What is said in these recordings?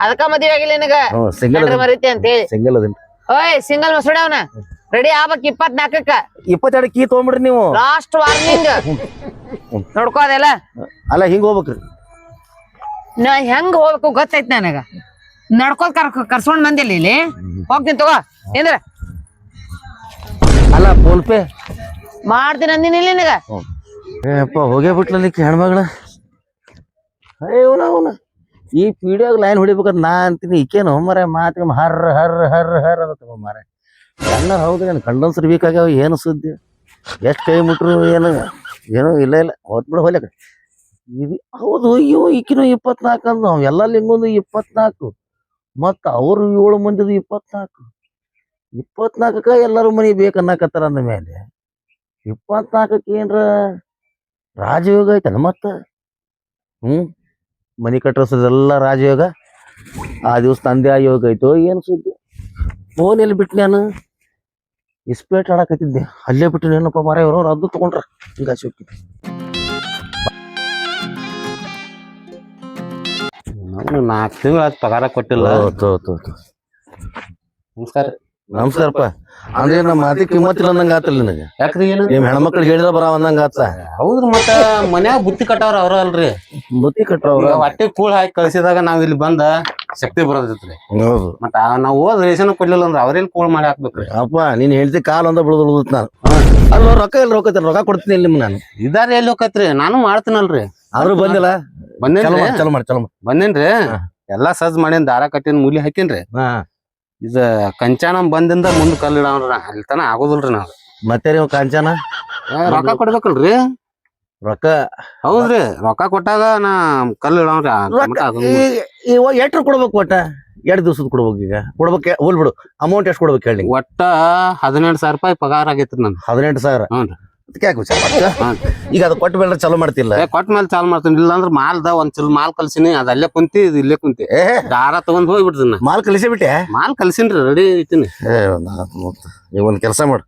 ಅದಕ್ಕ ಮದ್ವೆ ಆಗಿಲ್ಲ ನಿನಗ ಸಿಂಗಲ್ ಮರಿತಿ ಅಂತ ಹೇಳಿ ಸಿಂಗಲ್ ಅದೇನ್ರಿ ಓಯ್ ಸಿಂಗಲ್ ಮಸುಡವನ ರೆಡಿ ಆಗ್ಬೇಕ್ 24ಕ್ಕ 22 ಕೀ ತಗೊಂಬಿಡ್ರಿ ನೀವು ಲಾಸ್ಟ್ ವಾರ್ನಿಂಗ್ ನೋಡ್ಕೋ ಅದೆಲ್ಲ ಅಲ್ಲ ಹಿಂಗ್ ಹೋಗ್ಬೇಕ್ರಿ ನಾ ಹೆಂಗ್ ಹೋಗ್ಬೇಕು ಗೊತ್ತೈತ್ ನನಗ ನಡ್ಕೋದ್ ಕರ್ಸ್ಕೊಂಡ್ ಬಂದಿಲ್ಲ ಇಲ್ಲಿ ಹೋಗ್ತೀನಿ ತಗೋ ಏನ್ರ ಅಲ್ಲ ಫೋನ್ ಪೇ ಮಾಡ್ತೀನಿ ಅಂದಿನಿ ಇಲ್ಲಿ ನಿನಗ ಏಪ್ಪ ಹೋಗೇ ಬಿಟ್ಲಿಕ್ಕೆ ಹೆಣ್ಮಗಳ ಅವನ ಈ ಪೀಡಿಯಾಗ ಲೈನ್ ಹೊಡಿಬೇಕಂತ ನಾ ಅಂತೀನಿ ಈಕೇನು ಮರ ಮಾತಿಗೆ ಹರ್ ಹರ್ ಹರ್ ಹರ್ ಅಂತ ಮಾರ ಎಲ್ಲ ಹೌದು ಏನು ಕಂಡನ್ಸರ್ ಬೇಕಾಗ್ಯಾವ ಏನು ಸುದ್ದಿ ಎಷ್ಟು ಕೈ ಮುಟ್ರು ಏನೋ ಇಲ್ಲ ಹೊತ್ಬಿಡ ಹೊಲಕ ಇದು ಹೌದು ಈಕಿನೂ 24 ಅಂದ ನಾವು ಎಲ್ಲ ಲಿಂಗೊಂದು 24 ಮತ್ತು ಅವ್ರು 7 ಮಂದಿದು 24 ಎಲ್ಲರೂ ಮನೆ ಬೇಕನ್ನಕತ್ತಾರ ಅಂದ ಮೇಲೆ 24ಕ್ಕೆ ಏನ್ರ ರಾಜಯೋಗ ಐತನ ಮತ್ತ ಮನಿ ಕಟ್ಟೋಸದೆಲ್ಲ ರಾಜಯೋಗ ಆ ದಿವಸ ತಂದೆ ಯೋಗ ಐತೋ ಏನು ಸುದ್ದಿ ಫೋನ್ ಎಲ್ಲಿ ಬಿಟ್ಟು ನಾನು ಇಸ್ಪೇಟ್ ಆಡಕತ್ತಿದ್ದೆ ಅಲ್ಲೇ ಬಿಟ್ಟು ಏನಪ್ಪ ಮಾರ ಇವ್ರು ಅದು ತಗೊಂಡ್ರ ಈಗ ಹೋಗ್ತಿ 4 ತಿಂಗಳ ಪಗಾರ ಕೊಟ್ಟಿಲ್ಲ ನಮಸ್ಕಾರಪ್ಪ ಅಂದ್ರೆ ನಮ್ಮ ಮಾತಿ ಕಿಮ್ಮತ್ತಿಲ್ಲ ಅಂದಂಗ ಆತಲ್ಲ ನಿನಗೆ ಯಾಕ್ರಿ ಏನು ನಿಮ್ ಹೆಣ್ಮಕ್ಳಿಗೆ ಹೇಳಿದ್ರ ಬರ ಅಂದಂಗ ಆತ ಹೌದ್ರಿ ಮತ್ತ ಮನ್ಯಾಗ ಬುತ್ತಿ ಕಟ್ಟವ್ರ ಅವ್ರ ಅಲ್ರಿ ಬುತ್ತಿ ಕಟ್ಟವ್ರ ಹೊಟ್ಟೆ ಕೂಳ್ ಹಾಕಿ ಕಳ್ಸಿದಾಗ ನಾವ್ ಇಲ್ಲಿ ಬಂದ ಶಕ್ತಿ ಬರೋದೈತ್ರಿ ಹೌದು ಮತ್ತ ನಾವ್ ಹೋದ್ ರೇಷನ್ ಕೊಡ್ಲಿಲ್ಲ ಅಂದ್ರ ಅವ್ರೇನ್ ಕೂಳ್ ಮಾಡಿ ಹಾಕ್ಬೇಕ್ರಿ ಅಪ್ಪ ನೀನ್ ಹೇಳ್ತಿ ಕಾಲ್ ಒಂದ ಬಿಡುದ್ ನಾನು ಅಲ್ಲ ರೊಕ್ಕ ಕೊಡ್ತೀನಿ ಇಲ್ಲಿ ನಾನು ಇದಾರ ಎಲ್ಲಿ ಹೋಗತ್ರಿ ನಾನು ಮಾಡ್ತೀನಲ್ರಿ ಆದ್ರೂ ಬಂದಿಲ್ಲ ಬಂದೇನ್ರಿ ಚಲೋ ಮಾಡಿ ಬಂದೇನ್ರಿ ಎಲ್ಲಾ ಸಜ್ಜ್ ಮಾಡೇನ್ ದಾರ ಕಟ್ಟಿನ ಮೂಲಿ ಹಾಕೇನ್ರಿ ಇದ ಕಂಚಾಣ ಬಂದಿಂದ ಮುಂದ್ ಕಲ್ಲು ಇಡವ್ರ ಅಲ್ಲಿ ತನ ಆಗೋದಿಲ್ರಿ ನಾವ್ ಮತ್ತೆ ನೀವು ಕಾಂಚನ ರೊಕ್ಕ ಕೊಡ್ಬೇಕಲ್ರಿ ರೊಕ್ಕ ಹೌದ್ರಿ ರೊಕ್ಕ ಕೊಟ್ಟಾಗ ನಾ ಕಲ್ಲು ಇಡವ್ರಿ ಎಷ್ಟ್ರು ಕೊಡ್ಬೇಕು ಒಟ್ಟ 2 ದಿವ್ಸದ ಕೊಡ್ಬೇಕು ಈಗ ಕೊಡ್ಬೇಕು ಹೋಲ್ ಬಿಡು ಅಮೌಂಟ್ ಎಷ್ಟು ಕೊಡ್ಬೇಕು ಹೇಳಿ ಒಟ್ಟ 17,000 ರೂಪಾಯಿ ಪಗಾರ ಆಗೈತ್ರಿ ನನ್ 18,000 ಹ್ಞೂ ಯಾಕೆ ಈಗ ಅದು ಕೊಟ್ಟ ಮೇಲೆ ಚಲೋ ಮಾಡ್ತಿಲ್ಲ ಕೊಟ್ಟ ಮೇಲೆ ಚಾಲು ಮಾಡ್ತೀನಿ ಇಲ್ಲ ಅಂದ್ರ ಮಾಲ್ದ ಒಂದ್ ಚಲ್ ಮಾಲ್ ಕಲ್ಸಿನಿ ಅದ ಅಲ್ಲೇ ಕುಂತಿ ಇಲ್ಲೇ ಕುಂತಿ ದಾರ ತಗೊಂಡ್ ಹೋಗ್ಬಿಡ್ತೀನಿ ಮಾಲ್ ಕಲಿಸಿ ಬಿಟ್ಟೆ ಮಾಲ್ ಕಲ್ಸಿನ್ರಿ ರೆಡಿ ಐತಿನಿ ಈಗ ಒಂದ್ ಕೆಲಸ ಮಾಡು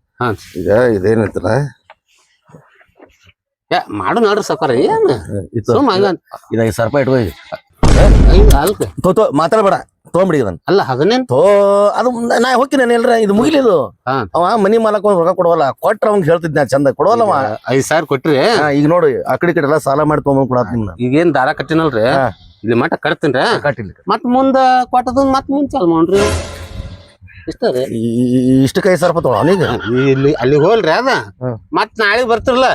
ಈಗ ಇದೇನೈತಲ್ಲ ಮಾಡು ನೋಡ್ರಿ ಸಕಾರ ಏನ್ ಇದ 5,000 ರೂಪಾಯಿ ಇಟ್ಕೋ ಮಾತಾಡ್ಬೇಡ ತೊಗೊಂಬಿಡಿ ಅದನ್ನ ಅಲ್ಲ ಅದನ್ನೇನ್ ಅದು ನಾ ಹೋಗ್ತೀನಿ ಎಲ್ರ ಇದು ಮುಗಿಲಿದು ಅವ ಮನಿ ಮಾಲಕ್ ರೊಕ್ಕ ಕೊಡವಲ್ಲ ಕೊಟ್ರ ಅವ್ನ್ ಹೇಳ್ತಿದ್ನ ಚಂದ ಕೊಡವಲ್ಲ 5,000 ಕೊಟ್ರಿ ಈಗ ನೋಡಿ ಆ ಕಡೆ ಎಲ್ಲ ಸಾಲ ಮಾಡಿ ತೊಗೊಂಡ್ ಕೊಡತ್ ನಿಮ್ನ ಈಗೇನ್ ದಾರ ಕಟ್ಟಿನಲ್ರಿ ಇಲ್ಲಿ ಮಠ ಕಟ್ತೀನ್ರಿ ಕಟ್ಟಿಲ್ಲ ಮತ್ ಮುಂದ ಕೊಟ್ಟದ ಮತ್ ಮುಂದ್ ಚಾಲ್ ಮಾಡ್ರಿ ಇಷ್ಟ ರೀ ಇಷ್ಟಕ್ಕೆ 5,000 ರೂಪಾಯಿ ತೊಗೊಳ ಅವನಿಗೆ ಇಲ್ಲಿ ಅಲ್ಲಿ ಹೋಲ್ರಿ ಅದ ಮತ್ ನಾಳೆ ಬರ್ತಿರ್ಲ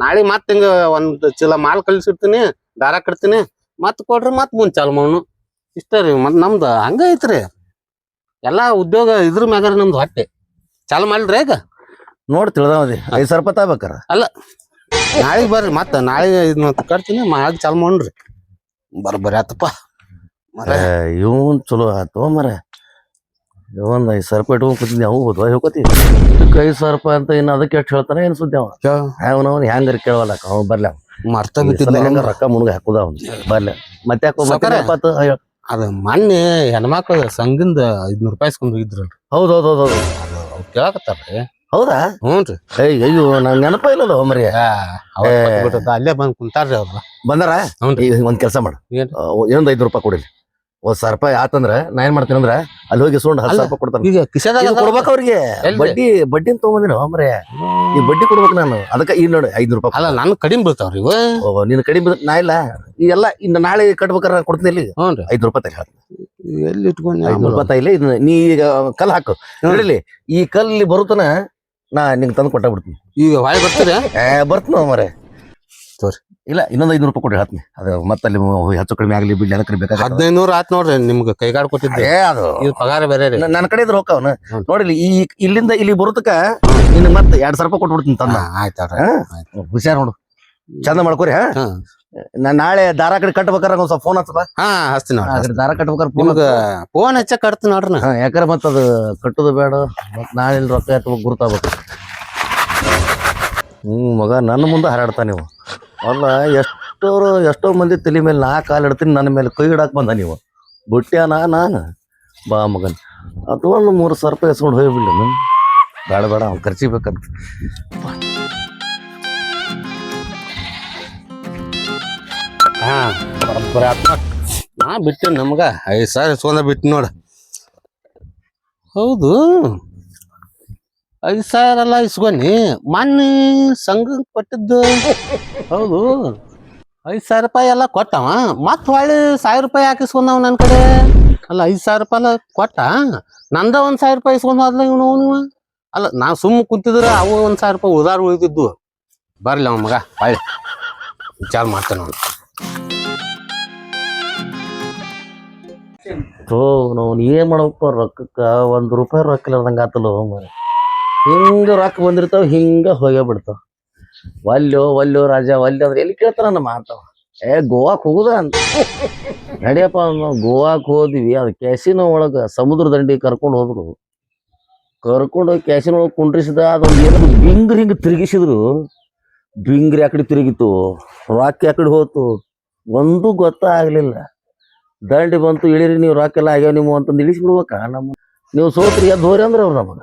ನಾಳೆ ಮತ್ ಹಿಂಗ ಒಂದ್ ಚೀಲ ಮಾಲ್ ಕಳ್ಸಿರ್ತೀನಿ ದಾರ ಕಟ್ತೀನಿ ಮತ್ ಕೊಡ್ರಿ ಮತ್ ಮುಂದ್ ಚಾಲ್ ಮಾಡೋನು ಇಷ್ಟ ರೀ ಮತ್ ನಮ್ದು ಹಂಗ ಐತ್ರಿ ಎಲ್ಲಾ ಉದ್ಯೋಗ ಇದ್ರ ಮ್ಯಾಗಾರ ನಮ್ದು ಹೊಟ್ಟೆ ಚಾಲು ಮಾಡ್ರಿ ಈಗ ನೋಡಿ ತಿಳಿದವದಿ 5,000 ರೂಪಾಯಿ ತಗೋಬೇಕಾರ ಅಲ್ಲ ನಾಳೆಗ್ ಬರ್ರಿ ಮತ್ತ ನಾಳೆ ಇದನ್ನ ಕಟ್ತೀನಿ ನಾಳೆ ಚಾಲು ಮಾಡ್ರಿ ಬರೀ ಆತಪ್ಪ ಇವನ್ ಚಲೋ ಆತು ಮರ ಒಂದ್ 5,000 ರೂಪಾಯಿ ಇಟ್ಕೊಂಡ್ ಕೂತಿದ್ನಿ ಅವು ಹೋದ್ವ ಹೋಗತಿ 5,000 ರೂಪಾಯಿ ಅಂತ ಇನ್ನು ಅದಕ್ಕೆ ಎಷ್ಟು ಹೇಳ್ತಾನೆ ಏನ್ ಸುದ್ದಿ ಅವನವನ್ ಹೆಂಗಾರ ಕೇಳವಲ್ಲ ಅವ್ ಬರ್ಲ ಮರ್ತ ಬಿಟ್ಟಿದ್ದ ಹೆಂಗ ರೊಕ್ಕ ಮುನ್ಗ ಹಾಕುದ ಅವ್ನು ಬರ್ಲ ಮತ್ತೆ ಯಾಕೋ ಅದ ಮೊನ್ನೆ ಹೆಣ್ಮಕ್ಳ ಸಂಘದಿಂದ 500 ರೂಪಾಯಿ ಇಸ್ಕೊಂಡ್ ಹೋಗಿದ್ರಲ್ರಿ ಹೌದೌದೌದು ಕೇಳಕತ್ತಾರ್ರಿ ಹೌದಾ ಹ್ಞೂನ್ರಿ ಅಯ್ಯೋ ನಂಗೆ ನೆನಪ ಇಲ್ಲ ಮರಿ ಅಲ್ಲೇ ಬಂದ್ ಕುಂತಾರ್ರಿ ಅವ್ರ ಬಂದಾರ ಒಂದ್ ಕೆಲಸ ಮಾಡು ಇನ್ನೊಂದ್ 5 ರೂಪಾಯಿ ಕೊಡಿಲಿ 1,000 ರೂಪಾಯಿ ಆತಂದ್ರ ನಾ ಏನ್ ಮಾಡ್ತೀನಿ ಅಂದ್ರ ಅಲ್ಲಿ ಹೋಗಿ ಸುಂಡ್ 10,000 ರೂಪಾಯಿ ಕೊಡ್ತಾನೆ ಈಗ ಕಿಸೆದಾಗ ಕೊಡ್ಬೇಕು ಅವ್ರಿಗೆ ಬಡ್ಡಿನ ತಗೊಂಬಂದಿನ ಮರ ಈ ಬಡ್ಡಿ ಕೊಡ್ಬೇಕು ನಾನು ಅದಕ್ಕೆ ಈಗ ನೋಡಿ 5 ರೂಪಾಯಿ ಅಲ್ಲ ನಾನು ಕಡಿಮೆ ಬೀಳ್ತಾವ್ರಿ ಇವ ನೀನ್ ಕಡಿಮೆ ನಾ ಇಲ್ಲ ಈ ಎಲ್ಲ ಇನ್ನು ನಾಳೆ ಕಟ್ಬೇಕಾರ ಕೊಡ್ತೀನಿ ಇಲ್ಲಿ 5 ರೂಪಾಯಿ ತಗ ಎಲ್ಲಿ ಇಟ್ಕೊಂಡು 5 ರೂಪಾಯಿ ಇಲ್ಲ ಇದನ್ನ ನೀ ಈಗ ಕಲ್ ಹಾಕು ನೋಡಿಲಿ ಈ ಕಲ್ಲಿ ಬರುತ್ತನ ನಾ ನಿಂಗೆ ತಂದು ಕೊಟ್ಟ ಬಿಡ್ತೀನಿ ಈಗ ಹೊಳೆ ಬರ್ತೀರ ಬರ್ತೀನ ಮರೆ ತೋರಿ ಇಲ್ಲ ಇನ್ನೊಂದು 500 ರೂಪಾಯಿ ಕೊಡಿ ಹೇಳ್ತೀನಿ ಅದು ಮತ್ತೆ ಹೆಚ್ಚು ಕಡಿಮೆ ಆಗಲಿ ಬಿಡ್ಲಿ ಅದಕ್ಕೆ ಬೇಕಾಗ 1500 ಆತ್ ನೋಡ್ರಿ ನಿಮ್ಗೆ ಕೈಗಾಡ್ ಕೊಟ್ಟಿದ್ದೆ ಅದು ಪಗಾರ ಬೇರೆ ನನ್ನ ಕಡೆ ಇದ್ರೆ ಹೋಗ ಅವನು ನೋಡಿಲಿ ಈ ಇಲ್ಲಿಂದ ಇಲ್ಲಿ ಬರುತ್ತಕ ನಿನ್ ಮತ್ತೆ 2,000 ರೂಪಾಯಿ ಕೊಟ್ಬಿಡ್ತೀನಿ ತಂದ ಆಯ್ತು ಹುಷಾರ್ ನೋಡು ಚಂದ ಮಾಡ್ಕೊರಿ ನಾ ನಾಳೆ ದಾರ ಕಡೆ ಕಟ್ಬೇಕಾರ ಒಂದ್ ಸ್ವಲ್ಪ ಫೋನ್ ಹಚ್ಚಪ್ಪ ಹಚ್ತೀನಿ ದಾರ ಕಟ್ಬೇಕಾರ ಫೋನ್ ಹಚ್ಚ ಕಟ್ತೀನಿ ನೋಡ್ರಿ ಯಾಕಂದ್ರೆ ಮತ್ತ ಅದು ಕಟ್ಟೋದು ಬೇಡ ಮತ್ ನಾಳೆ ರೊಕ್ಕ ಎತ್ತ ಗುರ್ತಾಗ್ಬೇಕು ಮಗ ನನ್ನ ಮುಂದೆ ಹಾರಾಡ್ತಾ ನೀವು ಅಲ್ಲ ಎಷ್ಟೋ ಮಂದಿ ತಲೆ ಮೇಲೆ ನಾ ಕಾಲು ಇಡ್ತೀನಿ ನನ್ನ ಮೇಲೆ ಕೈ ಇಡಾಕ್ ಬಂದ ನೀವು ಬುಟ್ಟ್ಯಾನ ನಾನು ಬಾ ಮಗನ್ ಅದು ಒಂದು 3,000 ರೂಪಾಯಿ ಎಸ್ಕೊಂಡು ಹೋಗ್ಬಿಡ್ಲಿ ನಾನು ಬೇಡ ಅವ್ನು ಖರ್ಚಿಬೇಕಂತ ಬಿಟ್ಟೆ ನಮ್ಗ 5,000 ಇಸ್ಕೊಂಡ ಬಿಟ್ಟು ನೋಡ. ಹೌದು 5,000 ಎಲ್ಲ ಇಸ್ಕೊನಿ ಮೊನ್ನೆ ಸಂಘ ಕೊಟ್ಟಿದ್ದು. ಹೌದು 5,000 ರೂಪಾಯಿ ಎಲ್ಲ ಕೊಟ್ಟವ, ಮತ್ ಹೊಳ್ಳಿ 1,000 ರೂಪಾಯಿ ಹಾಕಿಸ್ಕೊಂಡವ್ ನನ್ ಕಡೆ. ಅಲ್ಲ 5,000 ರೂಪಾಯಿ ಎಲ್ಲ ಕೊಟ್ಟ, ನಂದ 1,000 ರೂಪಾಯಿ ಇಸ್ಕೊಂಡ್ ಹೋದ್ಲ ಇವನು. ಅಲ್ಲ ನಾ ಸುಮ್ಮ ಕುಂತಿದ್ರ ಅವು 1,000 ರೂಪಾಯಿ ಉದಾರ ಉಳಿದಿದ್ದು. ಬರ್ಲಿ ಅವ ಮಗ ಹೊಳ್ಳಿ ವಿಚಾರ ಮಾಡ್ತಾನ ಅವ್ನು. ನಾವು ಏನ್ ಮಾಡ್ಬೇಕು ರೊಕ್ಕಕ್ಕ ₹1 ರೊಕ್ಕ ಇಲ್ಲದಂಗ ಆತಲ್ಲ ಮರ. ಹಿಂಗ ರೊಕ್ಕ ಬಂದಿರ್ತಾವ ಹಿಂಗ ಹೋಗೇ ಬಿಡ್ತಾವ. ಒಲ್ಯೋ ರಾಜ ಒಲ್ಯ ಅಂದ್ರೆ ಎಲ್ಲಿ ಕೇಳ್ತಾರ ನಮ್ಮ ಮಾತಾವ. ಗೋವಾಕ್ ಹೋಗುದ ಅಂತ ನಡಿಯಪ್ಪ, ನಾವು ಗೋವಾಕ್ ಹೋದ್ವಿ. ಅದು ಕ್ಯಾಸಿನೋ ಒಳಗ ಸಮುದ್ರ ದಂಡಿ ಕರ್ಕೊಂಡು ಹೋದ್ರು. ಕರ್ಕೊಂಡು ಹೋಗಿ ಕ್ಯಾಸಿನೋ ಒಳಗೆ ಕುಂಡ್ರಿಸಿದ. ಅದೊಂದು ಏನದು ಬಿಂಗ್ರಿ ಹಿಂಗ ತಿರುಗಿಸಿದ್ರು. ಬಿಂಗ್ರಿ ಆ ಕಡೆ ತಿರುಗಿತು, ರೊಕ್ಕ ಆ ಕಡೆ ಹೋತು, ಒಂದು ಗೊತ್ತಾಗ್ಲಿಲ್ಲ. ದಂಡಿ ಬಂತು, ಇಳಿರಿ ನೀವು ರೊಕ್ಕ ಎಲ್ಲ ಆಗ್ಯಾವ ನೀವು ಅಂತಂದು ಇಳಿಸ್ಬಿಡ್ಬೇಕ. ನಮ್ಮ ನೀವು ಸೋತ್ರಿ ಎದ್ದು ಹೋರಿ ಅಂದ್ರೆ ಅವ್ರು ನಮಗ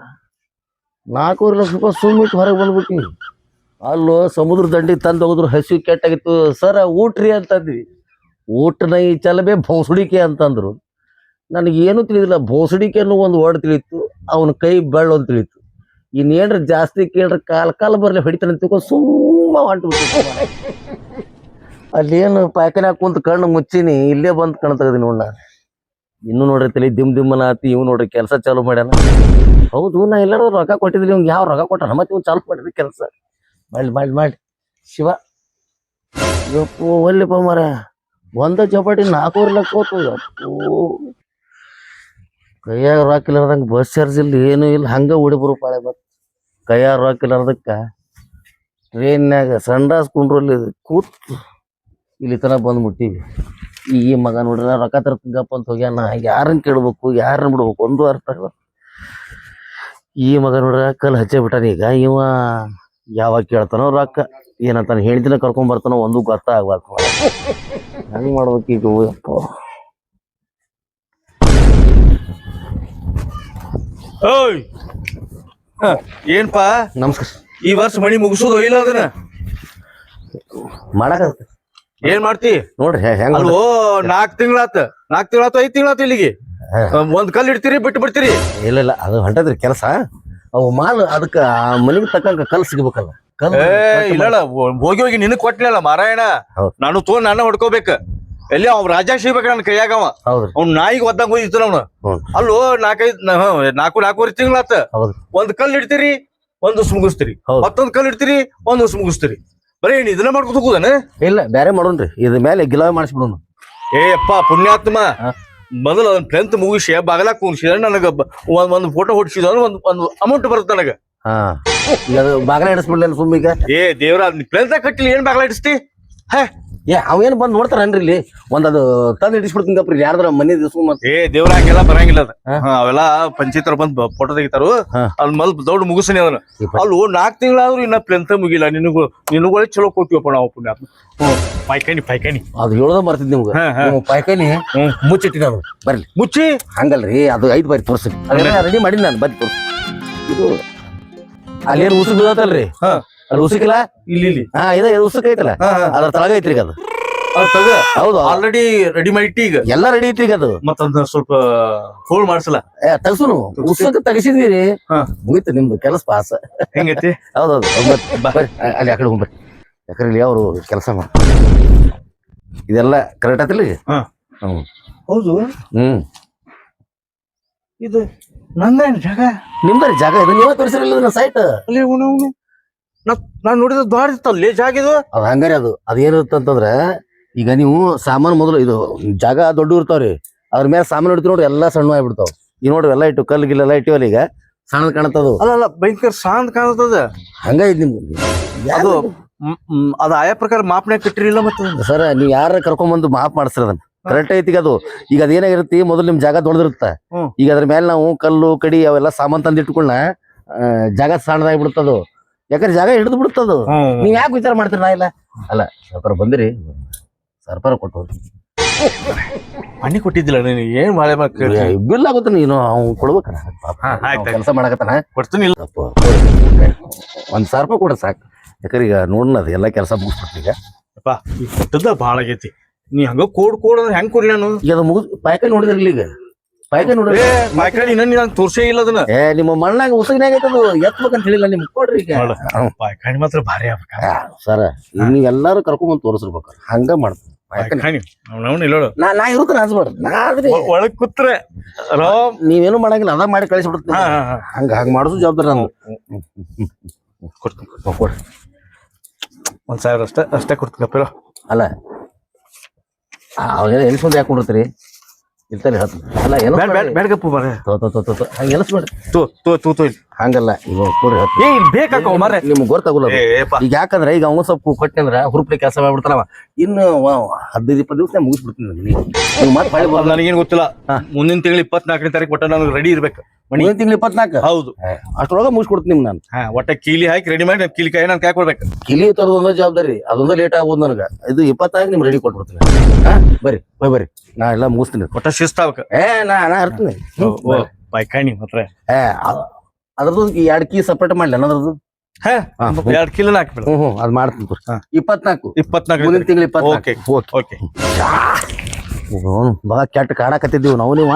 4 ಲಕ್ಷ ರೂಪಾಯಿ ಸುಮ್ಮಿಟ್ಟು ಹೊರಗೆ ಬಂದ್ಬಿಟ್ವಿ. ಅಲ್ಲೋ ಸಮುದ್ರ ದಂಡಿ ತಂದು ಹೋಗಿದ್ರು. ಹಸಿವು ಕೆಟ್ಟಾಗಿತ್ತು. ಸರ ಊಟ್ರಿ ಅಂತಂದ್ವಿ. ಊಟನ ಈ ಚಲಬೆ ಭೋಸಡಿಕೆ ಅಂತಂದ್ರು. ನನಗೇನು ತಿಳಿದಿಲ್ಲ. ಭೋಸಡಿಕೆ ಅನ್ನೋ ಒಂದು ವರ್ಡ್ ತಿಳಿತು, ಅವನ ಕೈ ಬೆಳ್ಳು ಅಂತ ತಿಳಿತು. ಇನ್ನೇನ್ರ ಜಾಸ್ತಿ ಕೇಳ್ರ ಕಾಲ ಬರ್ಲಿ ಹೊಡಿತಾನೆ ಅಂತ ಸುಮ್ಮ ಹೊಂಟ್ಬಿಟ್ಟು. ಅಲ್ಲೇನು ಪಾಯ್ಕನ್ಯಾಗ ಕುಂತ ಕಣ್ಣು ಮುಚ್ಚಿನಿ, ಇಲ್ಲೇ ಬಂದು ಕಣ್ ತೆಗದಿ ನೋಡ್. ನಾನು ಇನ್ನೂ ನೋಡ್ರಿ ತಲೆ ದಿಮ್ಮನ ಆತಿ. ಇವ್ ನೋಡ್ರಿ ಕೆಲಸ ಚಾಲು ಮಾಡ್ಯಾನ. ಹೌದು ನಾ ಎಲ್ಲಾರು ರೊಕ್ಕ ಕೊಟ್ಟಿದ್ರಿ, ಇವ್ಗೆ ಯಾವ ರೊಕ್ಕ ಕೊಟ್ಟಾನ ಮತ್ತೆ ಇವ್ ಚಾಲು ಮಾಡಿದ್ರಿ ಕೆಲಸ. ಮಾಡಿ ಶಿವ ಯಪ್ಪು ಒಲ್ಲಿಪ್ಪ ಮರ. ಒಂದ ಚಪಾಟಿ 4 ಲಕ್ಷ ಹೋತು. ಯಪ್ಪು ಕೈಯಾಗ ರೊಕ್ಕ ಇಲ್ಲಾರ್ದಂಗ ಬಸ್ ಚಾರ್ಜ್ ಇಲ್ಲ, ಏನು ಇಲ್ಲ, ಹಂಗ ಉಡಿ ಪಾಳೆ ಬತ್. ಕೈಯಾಗ ರೊಕ್ಕ ಇಲ್ಲಾರ್ದಕ್ಕ ಟ್ರೈನ್ಯಾಗ ಸಂಡಾಸ್ ಕುಂಡ್ರಲ್ಲಿ ಕೂತು ಇಲ್ಲಿ ತನಕ ಬಂದ್ಬಿಟ್ಟಿವಿ. ಈ ಮಗ ನೋಡ್ರಿ ರೊಕ್ಕ ತರ್ತಿಗಪ್ಪ ಅಂತ ಹೋಗ್ಯಾನ. ಯಾರನ್ನ ಕೇಳ್ಬೇಕು ಯಾರನ್ನ ಬಿಡ್ಬೇಕು ಒಂದು ಅರ್ಥ ಆಗಲ್ಲ. ಈ ಮಗ ನೋಡ್ರ ಕಲ್ ಹಚ್ಚೇ ಬಿಟ್ಟಾನ. ಈಗ ಇವ ಯಾವಾಗ ಕೇಳ್ತಾನೋ ರೊಕ್ಕ, ಏನಂತಾನ ಹೇಳ್ತಿನ ಕರ್ಕೊಂಡ್ ಬರ್ತಾನೋ ಒಂದು ಗೊತ್ತಾಗ್ಬಾರ್ದು. ಹೆಂಗ್ ಮಾಡ್ಬೇಕು ಈಗ? ಯಪ್ಪ ಓಯ್ ಏನ್ಪಾ ನಮಸ್ಕಾರ. ಈ ವರ್ಷ ಮಣಿ ಮುಗಿಸೋದು ಇಲ್ಲ ಅದನ್ನ ಮಾಡಕ ಏನ್ ಮಾಡ್ತಿ ನೋಡ್ರಿ ಹೆಂಗ್ ಅಲ್ವೋ? 4 ತಿಂಗಳಾತ 5 ತಿಂಗಳಾತ ಇಲ್ಲಿಗೆ. ಒಂದ್ ಕಲ್ ಇಡ್ತೀರಿ ಬಿಟ್ಟು ಬಿಡ್ತೀರಿ. ಇಲ್ಲ ಅದು ಹೊಂಟದ್ರಿ ಕೆಲಸ. ಅವು ಮಾಲ್ ಅದಕ್ಕ ಮನೆಗೆ ತಕ್ಕಂಗ ಕಲ್ ಸಿಗ್ಬೇಕಲ್ಲ. ಇಲ್ಲ ಹೋಗಿ ನಿನಗ್ ಕೊಟ್ಲಿಲ್ಲ ಮಾರಾಯಣ. ಹೌದ್. ನಾನು ತೊಗೊಂಡ್ ನಾನು ಹೊಡ್ಕೋಬೇಕ. ಎಲ್ಲಿ ಅವ್ ರಾಜ ಸಿಗ್ಬೇಕ ನನ್ ಕೈಯಾಗ. ಅವ ಹೌದ್ರಿ. ಅವ್ನ ನಾಯಿಗೆ ಒದ್ದಂಗ ಹೋಗಿತ್ತು ಅವ್ನು. ಅಲ್ಲೋ 4 ತಿಂಗಳಾತ. ಹೌದು. ಒಂದ್ ಕಲ್ ಇಡ್ತೀರಿ, ಒಂದ್ ದಿವ್ಸ ಮುಗಿಸ್ತೀರಿ. ಹೌದ್. ಮತ್ತೊಂದ್ ಕಲ್ ಇಡ್ತೀರಿ, ಒಂದ್ ದಿವ್ಸ ಮುಗಿಸ್ತೀರಿ. ಬರೀ ಇದನ್ನ ಮಾಡ್ಕೊತ ಹೋಗುದನ? ಇಲ್ಲ ಬ್ಯಾರೆ ಮಾಡೋಣ್ರಿ. ಇದ್ರ ಮೇಲೆ ಗಿಲಾವ್ ಮಾಡಿಸ್ಬಿಡೋಣ. ಏ ಅಪ್ಪ ಪುಣ್ಯಾತ್ಮ, ಮೊದಲು ಅದನ್ನ 10th ಮುಗಿಸಿ ಬಾಗಲ ಕೂರ್ಸಿದ ನನಗ ಒಂದ್ ಫೋಟೋ ಹೊಡ್ಸಿದ ಒಂದ್ ಅಮೌಂಟ್ ಬರುತ್ತೆ ನನಗ. ಹಾ ಈಗ ಅದು ಬಾಗಲ ಇಡಿಸ್ಬಿಡ್ಲಿಲ್ಲ ಸುಮ್ಮೀಗ. ಏ ದೇವ್ರ 10th ಕಟ್ಟಿಲಿ ಏನ್ ಬಾಗಲ ಇಡಿಸ್ತಿ? ಹೇ ಅವೇನು ಬಂದ್ ನೋಡ್ತಾರನ್ರಿ ಇಲ್ಲಿ? ಒಂದದು ತಂದು ಇಡಿಸ್ಬಿಡ್ತೀನಪ್ಪ ಯಾರ್ದ್ರ ಮನೆ ದಿವ್ಸ ಮತ್ತೆ. ಏ ದೇವ್ರ ಹಂಗೆಲ್ಲ ಬರಂಗಿಲ್ಲ ಅದ. ಅವೆಲ್ಲ ಪಂಚಾಯತ್ ಬಂದ್ ಫೋಟೋ ತೆಗಿತಾರು. ಅದ್ ಮೊದಲು ದೊಡ್ಡ ಮುಗಿಸ್ನಿ ಅದನ್ನ. ಅಲ್ಲೂ 4 ತಿಂಗಳಾದ್ರೂ ಇನ್ನ 10th ಮುಗಿಲ್ಲ. ನಿನಗಳೇ ಚಲೋ ಕೊಟ್ಟಿವಪ್ಪ ನಾವು ಪುಣ್ಯಾತ್ಮ. ಪೈಕಾನಿ ಅದು ಹೇಳೋದ ಬರ್ತಿದ್ ನಿಮ್ಗೆ. ನೀವು ಪಾಯ್ಕಾನಿ ಮುಚ್ಚಿಟ್ಟಿ ನಾನು ಬರ್ಲಿ. ಮುಚ್ಚಿ ಹಂಗಲ್ರಿ, ಅದು 5 ಬಾರಿ ತೋರ್ಸಿ. ಅದೆಲ್ಲ ರೆಡಿ ಮಾಡಿ ನಾನು ಬರ್ರಿ ತೋರ್ಸಿ. ಇದು ಅಲ್ಲೇನು ಉಸುಕ್ ಬೀಳತ್ತಲ್ರಿ? ಅಲ್ಲಿ ಉಸುಕಿಲ್ಲ ಇಲ್ಲಿ. ಹಾ ಇದು ಉಸುಕ್ ಐತಲ್ಲ, ಅದ್ರ ತಳಗ ಐತ್ರಿ ಈಗ ಅದು. ಹೌದು, ಆಲ್ರೆಡಿ ರೆಡಿ ಮಾಡಿಟ್ಟಿ ಈಗ ಎಲ್ಲಾ ರೆಡಿ ಐತ್ರಿ ಈಗ ಅದು. ಮತ್ತೊಂದ್ ಸ್ವಲ್ಪ ಫೋಲ್ಡ್ ಮಾಡ್ಸಲ್ಲ. ತಗಸುನು ಉಸುಕ್ ತೆಗಿಸಿದೀರಿ, ಮುಗಿತು ನಿಮ್ದು ಕೆಲಸ ಪಾಸ. ಹೆಂಗೈತಿ? ಹೌದೌದು. ಬರ್ರಿ ಅಲ್ಲಿ ಆ ಕಡೆ ಹೋಗ್ಬರ್ರಿ. ಯಾಕಂದ್ರೆ ಅವರು ಕೆಲಸ ಮಾಡ ಇದೆಲ್ಲ ಕರೆಕ್ಟ್ ಆತಿಲ್ಲ ಈಗ. ಹೌದು. ಇದು ನಂದೇನ್ ಜಾಗ? ನಿಮ್ದ್ರಿ ಜಾಗ ಇದು, ನೀವೇ ತೋರಿಸಿರಲ್ಲ ಸೈಟ್. ಅಲ್ಲಿ ನಾನ್ ನೋಡಿದ ದ್ವಾರ ಇತ್ತಲ್ಲಿ ಜಾಗ ಇದು. ಅದು ಹಂಗಾರಿ ಅದು ಏನಿರುತ್ತಂತಂದ್ರ, ಈಗ ನೀವು ಸಾಮಾನು ಮೊದಲು ಇದು ಜಾಗ ದೊಡ್ಡ ಇರ್ತಾವ್ರಿ, ಅದ್ರ ಮೇಲೆ ಸಾಮಾನು ಇಡ್ತೀವಿ ನೋಡ್ರಿ, ಎಲ್ಲಾ ಸಣ್ಣ ಆಗ್ಬಿಡ್ತಾವ. ಈಗ ನೋಡ್ರಿ ಎಲ್ಲ ಇಟ್ಟು ಕಲ್ಲು ಗಿಲ್ಲೆಲ್ಲ ಇಟ್ಟಿವಲ್ಲ, ಈಗ ಸಣ್ಣದ್ ಕಾಣತ್ತದು. ಅಲ್ಲ ಭಯಂಕರ ಶಾಂತ ಕಾಣತದ. ಹಂಗೈತಿ ನಿಮ್ಗೆ ಅದು ಅದ ಆಯಾ ಪ್ರಕಾರ ಮಾಪನೆ ಕಟ್ಟಿರಿಲ್ಲ. ಮತ್ತೆ ಸರ್ ನೀವ್ ಯಾರ ಕರ್ಕೊಂಡ್ಬಂದು ಮಾಪ್ ಮಾಡಿಸ್ರಿ ಅದನ್ನ ಕರೆಕ್ಟ್ ಐತಿ. ಈಗ ಅದು ಈಗ ಅದೇನಾಗಿರುತ್ತೆ, ಮೊದಲು ನಿಮ್ ಜಾಗ ದೊಡ್ಡದಿರುತ್ತ. ಈಗ ಅದ್ರ ಮೇಲೆ ನಾವು ಕಲ್ಲು ಕಡಿ ಅವೆಲ್ಲ ಸಾಮಾನ್ ತಂದು ಇಟ್ಕೊಳ್ಳ ಜಾಗ ಸಣ್ಣದಾಗಿ ಬಿಡ್ತದು. ಯಾಕಂದ್ರೆ ಜಾಗ ಹಿಡಿದು ಬಿಡ್ತದು. ನೀವ್ ಯಾಕೆ ವಿಚಾರ ಮಾಡ್ತೀರಿ? ನಾ ಇಲ್ಲ ಅಲ್ಲ ಸರ್ಕಾರ ಬಂದಿರಿ, ಸರ್ಕಾರ ಕೊಟ್ಟು ಮಣ್ಣಿ ಕೊಟ್ಟಿದ್ದಿಲ್ಲ ನೀನು. ಏನ್ ಮಾಳೆ ಬಿಲ್ ಆಗುತ್ತೆ, ನೀನು ಅವ್ನು ಕೊಡ್ಬೇಕ. ಕೆಲಸ ಮಾಡಕತ್ತಾನ ಕೊಡ್ತೀನಿ. ₹1,000 ಕೊಡ ಸಾಕು. ಯಾಕಂದ್ರೆ ಈಗ ನೋಡೋಣ ಅದು ಎಲ್ಲ ಕೆಲಸ ಮುಗಿಸ್ಬಿಡ್ತೀಗ. ಈ ಕೊಟ್ಟದ ಭಾಳ ಆಗೈತಿ. ನೀ ಹಂಗ ಕೋಡ್ ಅಂದ್ರೆ ಹೆಂಗ್ ಕೊಡ್ಲಿ ನಾನು ಈಗ ಅದು ಪಾಯ್ಕಾಯಿ ನೋಡಿದ್ರಲ್ಲ ಈಗ ಪಾಯ್ಕಾಯಿ ನೋಡ್ರಿ ಪಾಯ್ಕಾಯಿ ಇನ್ನೂ ನಾನು ತೋರ್ಸೇ ಇಲ್ಲ ಅದನ್ನ ನಿಮ್ಮ ಮಣ್ಣಾಗ ಉಸಗಿನಾಗ ಐತದು ಎತ್ಬೇಕಂತ ಹೇಳಿಲ್ಲ ನಿಮ್ಗೆ ಕೊಡ್ರಿ ಈಗ ಪಾಯ್ಕಾಯಿ ಮಾತ್ರ ಭಾರಿ ಆಗ್ಬೇಕ ಸರ ನೀವು ಎಲ್ಲಾರು ಕರ್ಕೊಂಬಂದ್ ತೋರಿಸ್ಬೇಕು ಹಂಗ ಮಾಡ್ತೀನಿ ಪಾಯ್ಕಾಯಿ ಅವ್ನವ್ನು ಇಲ್ಲ ನಾ ಇರುತ್ತೆ ಅನ್ಸ್ಬಾರ್ದು ಒಳಗ್ ಕೂತ್ರೆ ಆರಾಮ್ ನೀವೇನು ಮಾಡಂಗಿಲ್ಲ ಅದ ಮಾಡಿ ಕಳಿಸ್ಬಿಡ್ತೀನಿ ಹಂಗ ಮಾಡಿಸೋ ಜವಾಬ್ದಾರಿ ನಂದು ಕೊಡ್ರಿ 1,000 ಅಷ್ಟೇ ಕೊಡ್ತೀನಪ್ಪ ಅಲ್ಲ ಅವಾಗೆಲ್ಲ ಎಲ್ಸ್ಕೊಂಡು ಯಾಕೆ ಕೊಡಿರ್ತೀರಿ ಇರ್ತಾರೆ ಅಲ್ಲ ಎಲ್ಲ ಬೇಡಗಪ್ಪ ಬರ್ರಿ ಹಂಗೆ ಎಲ್ಸ್ಬೇಡ್ರಿ ತೂ ಹಂಗಲ್ಲ ಇವಾಗ ಕೊಡ್ರಿ ಏ ಬೇಕಾಕ ಮಾರ್ರೆ ನಿಮ್ಗೆ ಗೊತ್ತಾಗಲ್ಲ ಈಗ ಯಾಕಂದ್ರೆ ಈಗ ಅವ ಸ್ವಲ್ಪ ಕೊಟ್ಟೆ ಅಂದ್ರ ಹುರುಪ್ಲಿ ಕೆಲಸ ಮಾಡ್ಬಿಡ್ತಾನವ ಇನ್ನು 15-20 ದಿವಸ ಮುಗಿಸ್ಬಿಡ್ತೀನಿ ನೀವು ಮತ್ತೆ ಹೊಳ್ಳಿ ಬರ್ಲ್ಲ ನನಗೇನು ಗೊತ್ತಿಲ್ಲ ಮುಂದಿನ ತಿಂಗಳು 24ನೇ ತಾರೀಕು ಒಟ್ಟ ನನಗೆ ರೆಡಿ ಇರ್ಬೇಕು ಮುಂದಿನ ತಿಂಗಳು 24 ಹೌದು ಅಷ್ಟ್ರೊಳಗ ಮುಗಿಸ್ಕೊಡ್ತೀನಿ ನಿಮ್ಗೆ ನಾನು ಒಟ್ಟ ಕೀಲಿ ಹಾಕಿ ರೆಡಿ ಮಾಡಿ ಕೀಲಿ ಕಾಯಿ ನಾನು ಕಾಯ್ಕೊಡ್ಬೇಕು ಕಿಲಿ ತರೋದೊಂದ ಜವಾಬ್ದಾರಿ ಅದೊಂದ ಲೇಟ್ ಆಗ್ಬೋದು ನನಗೆ ಇದು 24 ನಿಮ್ಗೆ ರೆಡಿ ಕೊಟ್ಬಿಡ್ತೀನಿ ಬರ್ರಿ ನಾ ಎಲ್ಲ ಮುಗಿಸ್ತೀನಿ ಒಟ್ಟ ಶಿಸ್ತ ಆಗ್ಬೇಕು ನಾ ಇರ್ತೀನಿ ಪಾಯ್ಕಾಯಿ ಮಾತ್ರ ಅದ್ರದ್ದು 2 ಕೀ ಸಪ್ರೇಟ್ ಮಾಡ್ಲಿ ಅನ್ನೋದ್ರದ್ದು 2 ಕಿಲೋ ಹಾಕ್ಬಿಡ ಅದ್ ಮಾಡ್ತೀನಿ 24 ಮುಂದಿನ ತಿಂಗಳು 24 ಓಕೆ ಬಾ ಕೆಟ್ಟ ಕಾಡಕತ್ತಿದ್ದೀವಿ ನೀವು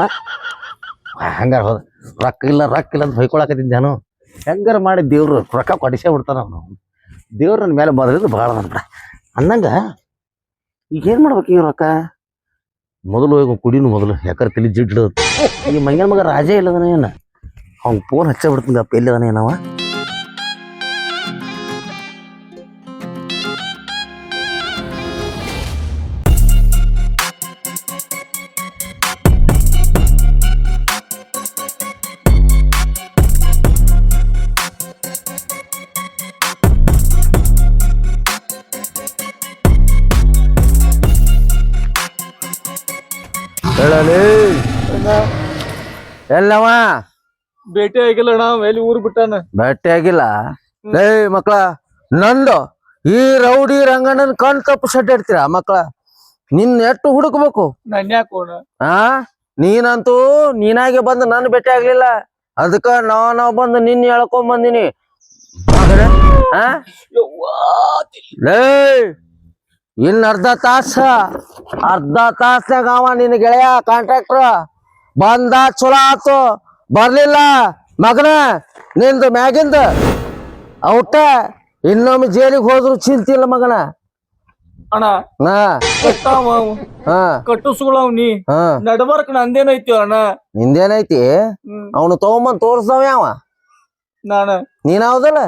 ಹಂಗಾರ ಹೋದ ರೊಕ್ಕ ಇಲ್ಲ ಅಂತ ಹೊಯ್ಕೊಳಕತ್ತಿದ್ದೆ ನಾನು ಹೆಂಗಾರ ಮಾಡಿ ದೇವ್ರು ರೊಕ್ಕ ಕೊಡಿಸೇ ಬಿಡ್ತಾನ ನಾವು ದೇವ್ರ ನನ್ನ ಮೇಲೆ ಮೊದಲಿದ್ದು ಭಾಳ ಅಂತ ಅನ್ನಂಗ ಈಗ ಏನ್ ಮಾಡ್ಬೇಕು ಈ ರೊಕ್ಕ ಮೊದಲು ಹೋಗಿ ಕುಡಿನು ಮೊದಲು ಯಾಕಂದ್ರೆ ತಲೆ ಜಿಡ್ಡು ಈ ಮಂಗನ ಮಗ ರಾಜೇ ಇಲ್ಲದನ ಏನ ಅವ್ನ್ ಫೋನ್ ಹಚ್ಚ ಬಿಡ್ತೀನಿ ಅಪ್ಪ ಎಲ್ಲಿದಾನ ಏನವ ಎಲ್ಲವ ಭೇಟಿ ಆಗಿಲ್ಲ ಅಣ್ಣ ಎಲ್ಲಿ ಊರು ಬಿಟ್ಟಾನ ಭೇಟಿ ಆಗಿಲ್ಲ ಲೇ ಮಕ್ಕಳ ನಂದು ಈ ರೌಡಿ ರಂಗಣ್ಣನ ಕಣ್ ತಪ್ಪು ಸಡ್ಡಾಡ್ತೀರ ಮಕ್ಕಳ ನಿನ್ ಎಷ್ಟು ಹುಡುಕ್ಬೇಕು ನನ್ಯಾಕೋಣ ನೀನಂತೂ ನೀನಾಗೆ ಬಂದು ನನ್ ಭೇಟಿ ಆಗ್ಲಿಲ್ಲ ಅದಕ್ಕ ನಾವ್ ಬಂದು ನಿನ್ನ ಹೇಳ್ಕೊಂಡ್ ಬಂದಿನಿ ಲೇ ಇನ್ ಅರ್ಧ ತಾಸ್ನಾಗ ಅವ ನಿನ್ ಗೆಳೆಯ ಕಾಂಟ್ರಾಕ್ಟರ್ ಬಂದ ಚಲೋ ಆತು ಬರ್ಲಿಲ್ಲ ಮಗನ ನಿಂದು ಮ್ಯಾಗಿಂದ ಔಟ ಇನ್ನೊಮ್ಮೆ ಜೈಲಿಗೆ ಹೋದ್ರು ಚಿಂತಿಲ್ಲ ಮಗನ ಅಣ್ಣ ಕಟ್ಟಿಸ್ಕೊಳವ್ ನೀ ನಡ್ಬರ್ಕ್ ನಂದೇನೈತಿ ಅಣ್ಣ ನಿಂದೇನೈತಿ ಅವನು ತಗೊಂಬಂದ್ ತೋರ್ಸ್ದವ ಯಾವ ನೀನ್ ಹೌದಲ್ಲ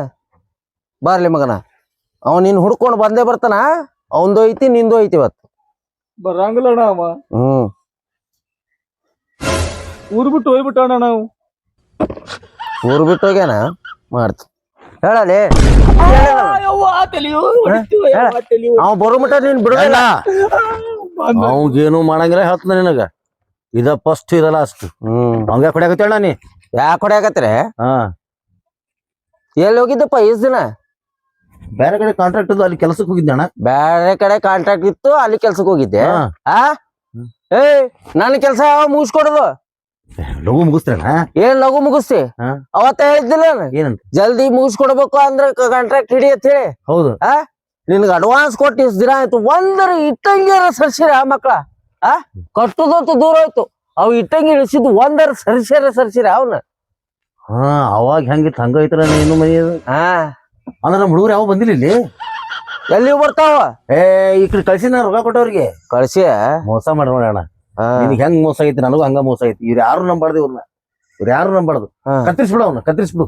ಬರ್ಲಿ ಮಗನ ಅವ ನಿನ್ ಹುಡ್ಕೊಂಡ್ ಬಂದೇ ಬರ್ತಾನ ಅವಂದು ಐತಿ ನಿಂದು ಐತಿ ಇವತ್ತು ಬರಂಗಿಲ್ಲ ಅಣ್ಣ ಅವ ಊರ್ ಬಿಟ್ಟು ಹೋಗ್ಬಿಟ್ಟಣ್ಣ ನಾವು ಊರ್ ಬಿಟ್ಟು ಹೋಗ್ಯಾನ ಮಾಡ್ತ ಹೇಳಲಿ ಅವ ಬರೋ ಮಟ ನೀನ್ ಬಿಡಲ್ಲ ಅವಂಗೇನು ಮಾಡಂಗಿಲ್ಲ ಹೇಳ್ತಾನ ನಿನಗ ಇದ ಫಸ್ಟ್ ಇದ ಲಾಸ್ಟ್ ಅವಂಗ ಯಾಕೆ ಹೊಡ್ಯಾಕತ್ತೇಳ ನೀ ಯಾಕೆ ಹೊಡ್ಯಾಕತ್ರೆ ಎಲ್ಲಿ ಹೋಗಿದ್ದಪ್ಪ ಇಷ್ಟ ದಿನ ಬೇರೆ ಕಡೆ ಕಾಂಟ್ರಾಕ್ಟ್ ಇದ್ದು ಅಲ್ಲಿ ಕೆಲ್ಸಕ್ಕೆ ಹೋಗಿದ್ದೆ ಅಣ್ಣ ಬೇರೆ ಕಡೆ ಕಾಂಟ್ರಾಕ್ಟ್ ಇತ್ತು ಅಲ್ಲಿ ಕೆಲ್ಸಕ್ಕೆ ಹೋಗಿದ್ದೆ ನನ್ನ ಕೆಲ್ಸ ಯಾವ ಮುಗಿಸ್ಕೊಡೋದು ಲಘು ಮುಗಿಸ್ತೇನ ಏನ್ ಲಘು ಮುಗಿಸ್ತಿ ಅವತ್ತ ಹೇಳಿದ್ದಿಲ್ಲ ಏನಂತ ಜಲ್ದಿ ಮುಗಿಸ್ಕೊಡ್ಬೇಕು ಅಂದ್ರೆ ಕಾಂಟ್ರಾಕ್ಟ್ ಹಿಡಿ ಅಂತ ಹೇಳಿ ಹೌದು ನಿನ್ಗೆ ಅಡ್ವಾನ್ಸ್ ಕೊಟ್ಟು ಇಷ್ಟ ದಿನ ಆಯ್ತು ಒಂದರ ಇಟ್ಟಂಗಿರ ಸರ್ಸಿರ ಮಕ್ಳ ಕಟ್ಟುದಂತೂ ದೂರ ಆಯ್ತು ಅವ್ ಇಟ್ಟಂಗಿ ಇಳಿಸಿದ್ದು ಒಂದರ ಸರ್ಸಿರ ಅವನ ಅವಾಗ ಹೆಂಗಿತ್ತು ಹಂಗೈತ್ರ ಇನ್ನು ಮನಿ ಅಂದ್ರೆ ನಮ್ಮ ಹುಡುಗರು ಯಾವ ಬಂದಿಲ್ಲ ಇಲ್ಲಿ ಎಲ್ಲಿ ಬರ್ತಾವ ಈ ಕಡೆ ಕಳ್ಸಿ ನಾ ರೊಕ್ಕ ಕೊಟ್ಟವ್ರಿಗೆ ಕಳ್ಸಿ ಮೋಸ ಮಾಡೋಣ ನಿನಗೆ ಹೆಂಗ್ ಮೋಸ ಆಗೈತಿ ನನಗೂ ಹಂಗ ಮೋಸ ಆಗೈತಿ ಇವ್ರು ಯಾರು ನಂಬಾರ್ದು ಯಾರು ನಂಬಾರ್ದು ಕತ್ತರಿಸ್ಬಿಡು ಅವ್ನ ಕತ್ತರಿಸ್ಬಿಡು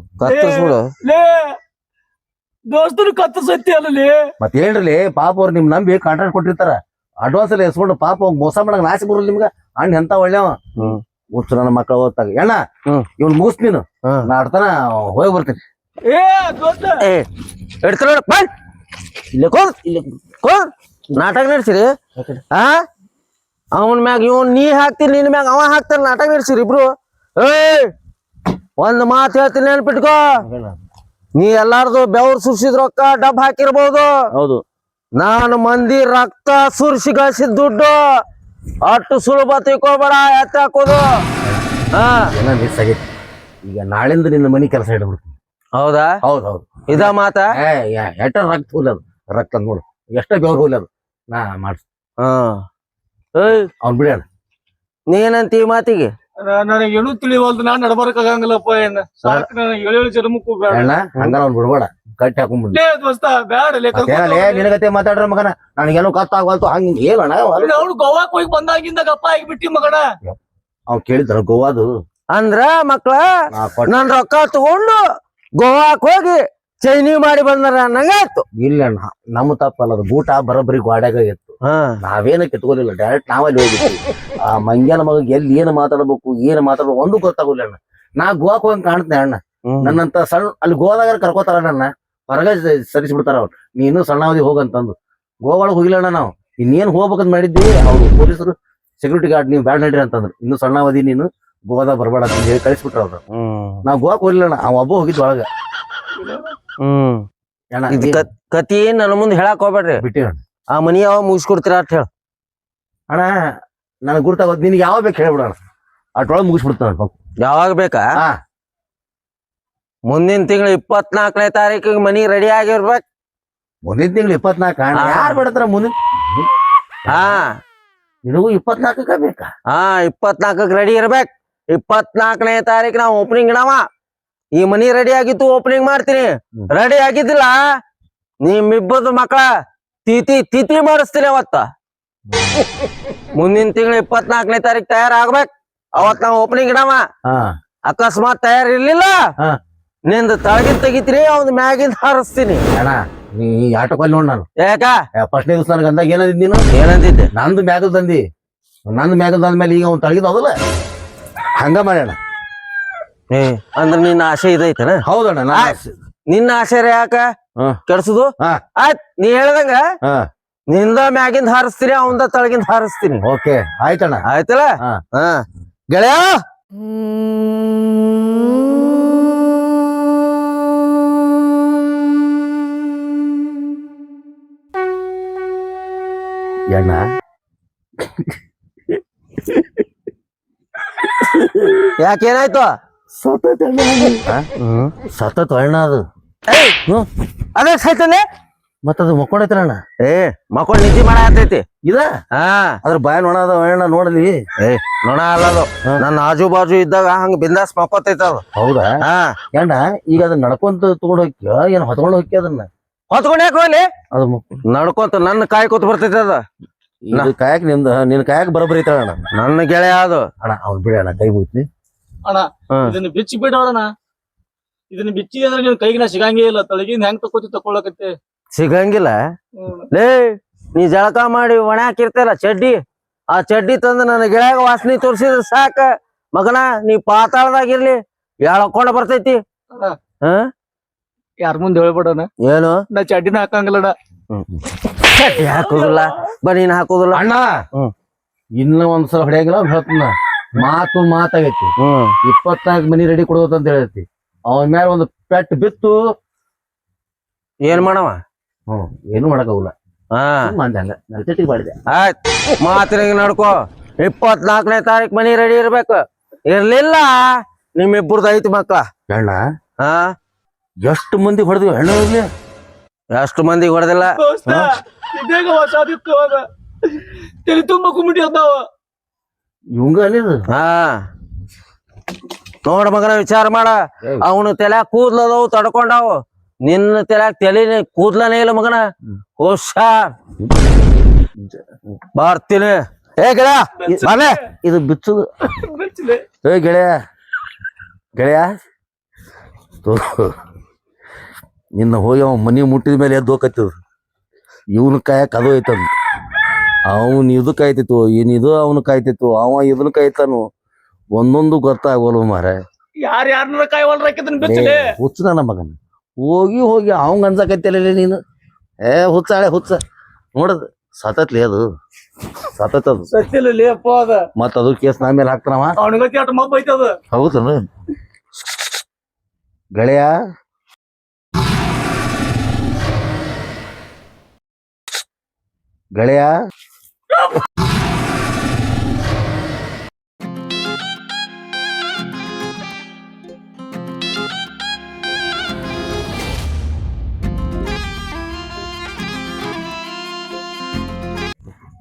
ದೋಸ್ತರು ಕತ್ತರಿಸೈತಿ ಅಲ್ಲಿ ಮತ್ತೆ ಹೇಳ್ರಿ ಪಾಪ ಅವ್ರು ನಿಮ್ ನಂಬಿ ಕಾಂಟ್ರಾಕ್ಟ್ ಕೊಟ್ಟಿರ್ತಾರ ಅಡ್ವಾನ್ಸ್ ಎಲ್ಲ ಎಸ್ಕೊಂಡು ಪಾಪ ಅವ್ನ ಮೋಸ ಮಾಡಕ್ ನಾಚಿ ಬರಲ್ಲ ನಿಮ್ಗ ಅಣ್ಣ ಎಂತ ಒಳ್ಳೆವ ಹುಚ್ಚು ನನ್ನ ಮಕ್ಕಳು ಓದ್ತಾಗ ಎಣ್ಣ ಇವ್ನು ಮುಗಿಸ್ ನೀನು ನಾ ಆಡ್ತಾನ ಹೋಗಿ ಬರ್ತೀನಿ ನಾಟಕ ನಡ್ಸಿರಿ ಅವನ್ ಮ್ಯಾಗ ಇವನ್ ನೀ ಹಾಕ್ತಿರಿ ನಿನ್ ಮ್ಯಾಗ ಅವ ಹಾಕ್ತಾರ ನಾಟಕ ನಡ್ಸಿರಿ ಇಬ್ರು ಒಂದ್ ಮಾತು ಹೇಳ್ತೀನಿ ನೆನ್ಪಿಟ್ಕೋ ನೀ ಎಲ್ಲಾರ್ದು ಬೆವ್ರು ಸುರ್ಸಿದ್ ರೊಕ್ಕ ಡಬ್ ಹಾಕಿರ್ಬೋದು ಹೌದು ನಾನು ಮಂದಿ ರಕ್ತ ಸುರ್ಸಿ ಗಳಿಸಿದ ದುಡ್ಡು ಅಷ್ಟು ಸುಲಭ ತಿಳ್ಕೊಬೇಡ ಎತ್ತ ಹಾಕೋದು ಮಿಸ್ ಆಗೈತಿ ಈಗ ನಾಳಿಂದ ನಿನ್ನ ಮನಿ ಕೆಲಸ ಇಡ್ಬಿಡ್ತೀನಿ ಹೌದಾ ಹೌದೌದು ಇದ ಮಾತ ಎಷ್ಟ ರಕ್ತ ಹೋಗ್ಲದು ರಕ್ತ ನೋಡು ಎಷ್ಟ ಬೆವ್ರು ಹೋಗ್ಲದು ನಾ ಮಾಡ್ಸ ಏಯ್ ಅವ್ನ್ ಬಿಡ ನೀನಂತ ಈ ಮಾತಿಗೆ ನನಗೆ ಏನೂ ತಿಳಿವಲ್ದು ನಾನ್ ನಡ್ಬಾರಕ್ ಆಗಂಗಿಲ್ಲಪ್ಪ ಏನ್ ಸಾಕ್ ನನಗೆ 7 ಜನ್ಮಕ್ಕೂ ಬೇಡ ಅಣ್ಣ ಹಂಗಾರ ಅವ್ನ್ ಬಿಡ್ಬೇಡ ಕಟ್ಟಿ ಹಾಕೊಂಡ್ಬಿಡ್ ಲೇ ದೋಸ್ತ ಬ್ಯಾಡ ಲೇ ನಿನಗತೆ ಮಾತಾಡ್ರ ಮಗನ ನನಗೇನೋ ಕತ್ತಾಗವಲ್ತು ಹಂಗ ಹೇಳಣ್ಣ ಅವ್ನು ಗೋವಾಕ್ ಹೋಗಿ ಬಂದಾಗಿಂದ ಗಪ್ಪ ಆಗಿಬಿಟ್ಟಿ ಮಗನ ಅವ್ ಕೇಳಿದ್ರ ಗೋವಾದು ಅಂದ್ರ ಮಕ್ಳ ನಾ ಕೊಟ್ಟ ನನ್ ರೊಕ್ಕ ತಗೊಂಡು ಗೋವಾಕ್ ಹೋಗಿ ಚೈನಿ ಮಾಡಿ ಬಂದಾರ ಅನ್ನಂಗಾಯ್ತು. ಇಲ್ಲ ಅಣ್ಣ ನಮ್ಮ ತಪ್ಪಲ್ಲ ಅದು ಬೂಟ ಬರೋಬ್ಬರಿ ಗಾಡ್ಯಾಗ ಇತ್ತು ನಾವೇನ ಕಿತ್ಕೊಲಿಲ್ಲ ಡೈರೆಕ್ಟ್ ನಾವಲ್ಲಿ ಹೋಗಿದ್ವಿ ಆ ಮಂಗ್ಯನ ಮಗ ಎಲ್ಲಿ ಏನ್ ಮಾತಾಡ್ಬೇಕು ಏನ್ ಮಾತಾಡ್ಬೇಕು ಒಂದು ಗೊತ್ತಾಗೋಲ್ಲ ಅಣ್ಣ ನಾ ಗೋವಾಕ್ ಹೋಗಂಗ್ ಕಾಣ್ತೇನೆ ಅಣ್ಣ ನನ್ನಂತ ಸಣ್ಣ ಅಲ್ಲಿ ಗೋವಾದಾಗ ಕರ್ಕೋತಾರ ನನ್ನ ಹೊರಗ ಸರಿಸ್ಬಿಡ್ತಾರ ಅವ್ರು ನೀನು ಸಣ್ಣಾವಧಿ ಹೋಗಂತಂದು ಗೋವಾ ಒಳಗ್ ಹೋಗಿಲ್ಲ ಅಣ್ಣ ನಾವು ಇನ್ನೇನ್ ಹೋಗ್ಬೇಕಂತ ಮಾಡಿದ್ವಿ ಅವ್ರು ಪೊಲೀಸರು ಸೆಕ್ಯೂರಿಟಿ ಗಾರ್ಡ್ ನೀವು ಬ್ಯಾಡ್ ನಡ್ರಿ ಅಂತಂದ್ರು ಇನ್ನು ಸಣ್ಣಾವಧಿ ನೀನು ಗೋವಾದಾಗ ಬರ್ಬೇಡ ಅಂತ ಹೇಳಿ ಕಳಿಸ್ಬಿಟ್ರ ಅವ್ರು ನಾವ್ ಗೋವಾಕ್ ಹೋಗ್ಲಿಲ್ಲ ಅಣ್ಣ ಅವ ಒಬ್ಬ ಹೋಗಿದ್ ಒಳಗ ಅಣ್ಣ ಇದ್ ಕತಿ ನನ್ನ ಮುಂದ್ ಹೇಳಾಕ್ ಹೋಗ್ಬೇಡ್ರಿ. ಬಿಟ್ಟಿವ ಆ ಮನಿ ಯಾವ ಮುಗಿಸ್ಕೊಡ್ತೀರ ಅಂತ ಹೇಳ. ಅಣ್ಣ ನನಗ್ ಗುರ್ತಾಗೋದ್ ನಿನ್ಗೆ ಯಾವ ಬೇಕು ಹೇಳ್ಬಿಡಣ ಅಟ್ರೊಳಗೆ ಮುಗಿಸ್ಬಿಡ್ತಾನ ಯಾವಾಗ ಬೇಕಾ? ಹಾ. ಮುಂದಿನ ತಿಂಗಳು 24ನೇ ತಾರೀಕಿಗೆ ಮನಿ ರೆಡಿ ಆಗಿರ್ಬೇಕ್. ಮುಂದಿನ ತಿಂಗಳು 24 ಅಣ್ಣ ಯಾರು ಬಿಡತ್ತಾರ ಮುಂದಿನ ಹಾ ನಿನಗೂ 24ಕ್ಕ ಬೇಕಾ? ಹಾ 24ಕ್ಕೆ ರೆಡಿ ಇರ್ಬೇಕ್. 24ನೇ ತಾರೀಕು ನಾವು ಓಪನಿಂಗ್ ಇಡವ. ಈ ಮನಿ ರೆಡಿ ಆಗಿತ್ತು ಓಪನಿಂಗ್ ಮಾಡ್ತೀನಿ. ರೆಡಿ ಆಗಿದ್ದಿಲ್ಲ ನಿಮ್ಮಿಬ್ಬರದು ಮಕ್ಕಳ ತಿಥಿ ಮಾಡಿಸ್ತೀನಿ ಅವತ್ತ. ಮುಂದಿನ ತಿಂಗಳು 24ನೇ ತಾರೀಕು ತಯಾರಾಗ್ಬೇಕ್. ಅವತ್ ನಾವು ಓಪನಿಂಗ್ ಇಡವ. ಹಾ ಅಕಸ್ಮಾತ್ ತಯಾರ ಇರ್ಲಿಲ್ಲ ಹಾ. ನಿಂದ ತಳಗಿನ್ ತೆಗಿತೀನಿ ಅವ್ನ ಮ್ಯಾಗಿಂದ ಹಾರಿಸ್ತೀನಿ. ಅಣ್ಣ ನೀ ಆಟೋಕಲ್ಲಿ ನೋಡ್ ನಾನು ಯಾಕ ಫಸ್ಟ್ನೇ ದಿವಸ ನನಗೆ ಅಂದಾಗ ಏನಂದಿದ್ ನೀನು ಏನಂತಿದ್ದೆ? ನಂದು ಮ್ಯಾಗಲ್ ತಂದಿ ನಂದು ಮ್ಯಾಗಲ್ ಅಂದ್ಮೇಲೆ ಈಗ ಅವ್ನು ತಳಗಿದ ಹೌದಲ್ಲ ಹಂಗ ಮಾಡ್ಯಾಣ. ಅಂದ್ರ ನಿನ್ನ ಆಸೆ ಇದೈತನ? ಹೌದಣ್ಣ ನಿನ್ನ ಆಸೆ ಯಾಕ ಕೆಡ್ಸುದು? ಹಾ. ಆಯ್ತ್ ನೀ ಹೇಳ್ದಂಗ ಹಾ ನಿಂದ ಮ್ಯಾಗಿಂದ ಹಾರಿಸ್ತೀನಿ ಅವಂದ ತಳಗಿಂದ ಹಾರಿಸ್ತೀನಿ. ಓಕೆ ಆಯ್ತಣ್ಣ. ಆಯ್ತಲ್ಲ? ಹಾ. ಹಾ ಗೆಳೆಯ ಅಣ್ಣ ಯಾಕೇನಾಯ್ತು? ಸತತ್ ಅಣ್ಣ ಅದು ಅದೇ ಸಾಯ್ತಲೆ ಮತ್ತದು ಮಕ್ಕೊಂಡೈತ್ರಣ್ಣ ಮಕ್ಕಳು ನಿದ್ದೆ ಮಾಡತೈತಿ. ಇದ ಹಾ ಅದ್ರ ಬಾಯ ನೋಣ ಅದ ಅಣ್ಣ ನೋಡಲಿ ನೋಣ ಅಲ್ಲದು. ನನ್ನ ಆಜು ಬಾಜು ಇದ್ದಾಗ ಹಂಗ ಬಿಂದಾಸ್ ಮಕ್ಕೋತೈತ ಅದು. ಹೌದಾ ಹಾ ಅಣ್ಣ ಈಗ ಅದನ್ನ ನಡ್ಕೊಂತ ತಗೊಂಡ್ ಹೋಗ್ಯ ಏನ್ ಹೊತ್ಕೊಂಡ್ ಹೋಗ್ಯ ಅದನ್ನ ಹೊತ್ಕೊಂಡ್ ಯಾಕೆ ಹೋಗ್ಲಿ? ಅದು ನಡ್ಕೊಂತ ನನ್ನ ಕಾಯ್ಕೋತ ಬರ್ತೈತಿ ಅದ. ಇದು ಕಾಯಕ್ ನಿನ್ ಕಾಯಕ್ ಬರೋಬ್ಬರಿ ಐತಳ ಅಣ್ಣ. ನನ್ನ ಗೆಳೆಯ ಅದು. ಅಣ್ಣ ಅವ್ನ್ ಬಿಡಿ ಅಣ್ಣ ಕೈ ಮುಗಿತ್ನಿ ಅಣ್ಣ ಇದನ್ನ ಬಿಚ್ಚಿ ಬಿಡೋಣ. ಇದನ್ನ ಬಿಚ್ಚಿ ಅಂದ್ರೆ ನಿನ್ ಕೈಗಿನ ಸಿಗಂಗೇ ಇಲ್ಲ. ತಳಗಿಂದ ಹೆಂಗ್ ತಕೊಳ್ಳಕತ್ತೆ ಸಿಗಂಗಿಲ್ಲ. ಲೇ ನೀ ಜಳಕ ಮಾಡಿ ಒಣ ಹಾಕಿರ್ತಲ್ಲ ಚಡ್ಡಿ, ಆ ಚಡ್ಡಿ ತಂದು ನನ್ನ ಗೆಳೆಯಾಗ ವಾಸನೆ ತೋರ್ಸಿದ್ರ ಸಾಕ ಮಗನ. ನೀ ಪಾತಾಳದಾಗಿರ್ಲಿ ಎಳ್ಕೊಂಡ ಬರ್ತೈತಿ. ಯಾರ ಮುಂದೆ ಹೇಳ್ಬಿಡೋಣ. ಏನು ನಾ ಚಡ್ಡಿನ ಹಾಕಂಗಿಲ್ಲಣ್ಣ. ಚಡ್ಡಿ ಹಾಕುದಿಲ್ಲ ಬನೀನ್ ಹಾಕುದಿಲ್ಲ ಅಣ್ಣ. ಇನ್ನ ಒಂದ್ಸಲ ಹೊಡೆಯಂಗಿಲ್ಲ ಹೇಳ್ತಾನ ಮಾತಾಗೈತಿ. 24 ಮನಿ ರೆಡಿ ಕೊಡೋದಂತ ಹೇಳೈತಿ. ಅವನ ಮ್ಯಾಲ ಒಂದು ಪೆಟ್ ಬಿತ್ತು ಏನ್ ಮಾಡವ? ಏನು ಮಾಡಕ್ಕಾಗಲ್ಲ. ಹಂಗ ನಲ್ಚೆಟ್ಟಿಗೆ ಮಾಡಿದೆ. ಆಯ್ತ್ ಮಾತಿನಾಗ ನಡ್ಕೋ. 24ನೇ ತಾರೀಕು ಮನಿ ರೆಡಿ ಇರ್ಬೇಕು. ಇರ್ಲಿಲ್ಲ ನಿಮ್ಮಿಬ್ಬರದು ಐತಿ ಮಕ್ಳ. ಅಣ್ಣ ಹಾ ಎಷ್ಟು ಮಂದಿ ಹೊಡೆದ್ವಿ ಹೆಣ್ಣು ಇರ್ಲಿ ಎಷ್ಟು ಮಂದಿ ಹೊಡೆದಿಲ್ಲ. ಇದೇಗ ಹೊಸಾದಿತ್ತು ಅದ ತಲೆ ತುಂಬ ಕುಮಿಟಿ ಅದಾವ ಇವಂಗ ಅಲ್ಲಿದು. ಹಾ ನೋಡ ಮಗನ ವಿಚಾರ ಮಾಡ. ಅವನು ತಲ್ಯಾಗ ಕೂದ್ಲದವು ತಡ್ಕೊಂಡಾವು. ನಿನ್ನ ತಲ್ಯಾಗ ತಲೆ ಕೂದ್ಲನೇ ಇಲ್ಲ ಮಗನ. ಹುಷಾರ್ ಬರ್ತೀನಿ. ಏ ಗೆಳೆಯ ಬಾಲೆ ಇದು ಬಿಚ್ಚುದು. ಏ ಗೆಳೆಯ ನಿನ್ನ ಹೋಗಿ ಅವ ಮನಿ ಮುಟ್ಟಿದ ಮೇಲೆ ಎದ್ದು ಹೋಗತ್ತಿದ್ರು. ಇವನು ಕಾಯಕ್ ಅದು ಐತಂದ. ಅವನ್ ಇದು ಕಾಯ್ತಿತ್ತು ಏನಿದು ಅವನು ಕಾಯ್ತಿತ್ತು. ಅವ ಇದನ್ನ ಕಾಯ್ತಾನು ಒಂದೊಂದು ಗೊತ್ತಾಗೋಲ್ಲ ಮಾರ. ಯಾರ್ಯಾರ ಕಾಯ್ವಲ್ರ ಹುಚ್ಚ ನನ್ನ ಮಗನ ಹೋಗಿ ಅವಂಗ ಅನ್ಸಕೈತಿಲ್ಲ ನೀನು. ಹುಚ್ಚಾಳೆ ಹುಚ್ಚ ನೋಡದ್ ಸತತ್ಲಿ ಅದು ಸತತ್ ಅದು ಸತ್ತಿಲ್ಲಪ್ಪ ಅದ. ಮತ್ತ ಅದು ಕೇಸ್ ನಾ ಮೇಲೆ ಹಾಕ್ತಾನವ. ಅವನಿಗತಿ ಅಟ್ ಮಬ್ಬ ಐತದ. ಹೌದನು ಗೆಳೆಯ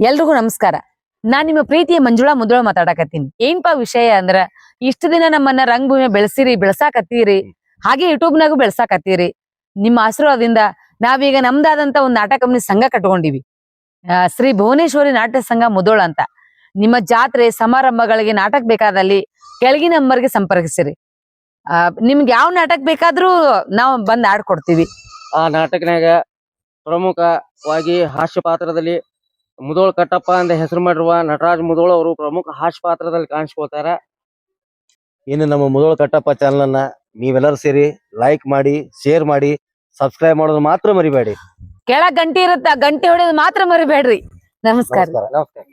ಎಲ್ರಿಗೂ ನಮಸ್ಕಾರ. ನಾನ್ ನಿಮ್ಮ ಪ್ರೀತಿಯ ಮಂಜುಳಾ ಮುದೋಳ ಮಾತಾಡಕತ್ತೀನಿ. ಏನ್ಪಾ ವಿಷಯ ಅಂದ್ರ ಇಷ್ಟ ದಿನ ನಮ್ಮನ್ನ ರಂಗಭೂಮಿ ಬೆಳೆಸಾಕತ್ತೀರಿ, ಹಾಗೆ ಯೂಟ್ಯೂಬ್ನಾಗೂ ಬೆಳೆಸಾಕತ್ತೀರಿ. ನಿಮ್ಮ ಆಶೀರ್ವಾದದಿಂದ ನಾವೀಗ ನಮ್ದಾದಂತ ಒಂದ್ ನಾಟಕ ಕಂಪನಿ ಸಂಘ ಕಟ್ಕೊಂಡಿವಿ, ಶ್ರೀ ಭುವನೇಶ್ವರಿ ನಾಟ್ಯ ಸಂಘ ಮುದೋಳ ಅಂತ. ನಿಮ್ಮ ಜಾತ್ರೆ ಸಮಾರಂಭಗಳಿಗೆ ನಾಟಕ ಬೇಕಾದಲ್ಲಿ ಕೆಳಗಿನ ನಂಬರ್ಗೆ ಸಂಪರ್ಕಿಸಿರಿ. ನಿಮ್ಗೆ ಯಾವ ನಾಟಕ ಬೇಕಾದ್ರೂ ನಾವು ಬಂದ್ ಆಡ್ಕೊಡ್ತೀವಿ. ಆ ನಾಟಕನಾಗ ಪ್ರಮುಖವಾಗಿ ಹಾಸ್ಯ ಪಾತ್ರದಲ್ಲಿ ಮುದೋಳ ಕಟ್ಟಪ್ಪ ಅಂತ ಹೆಸರು ಮಾಡಿರುವ ನಟರಾಜ್ ಮುದೋಳ ಅವರು ಪ್ರಮುಖ ಹಾಸ್ಯ ಪಾತ್ರದಲ್ಲಿ ಕಾಣಿಸ್ಕೊಳ್ತಾರ. ಇನ್ನು ನಮ್ಮ ಮುದೋಳ ಕಟ್ಟಪ್ಪ ಚಾನಲ್ ನೀವೆಲ್ಲರೂ ಸೇರಿ ಲೈಕ್ ಮಾಡಿ, ಶೇರ್ ಮಾಡಿ, ಸಬ್ಸ್ಕ್ರೈಬ್ ಮಾಡೋದು ಮಾತ್ರ ಮರಿಬೇಡಿ. ಕೆಳಗ್ ಗಂಟೆ ಇರುತ್ತ, ಗಂಟೆ ಹೊಡೆಯೋದು ಮಾತ್ರ ಮರಿಬೇಡ್ರಿ. ನಮಸ್ಕಾರ. ನಮಸ್ಕಾರ.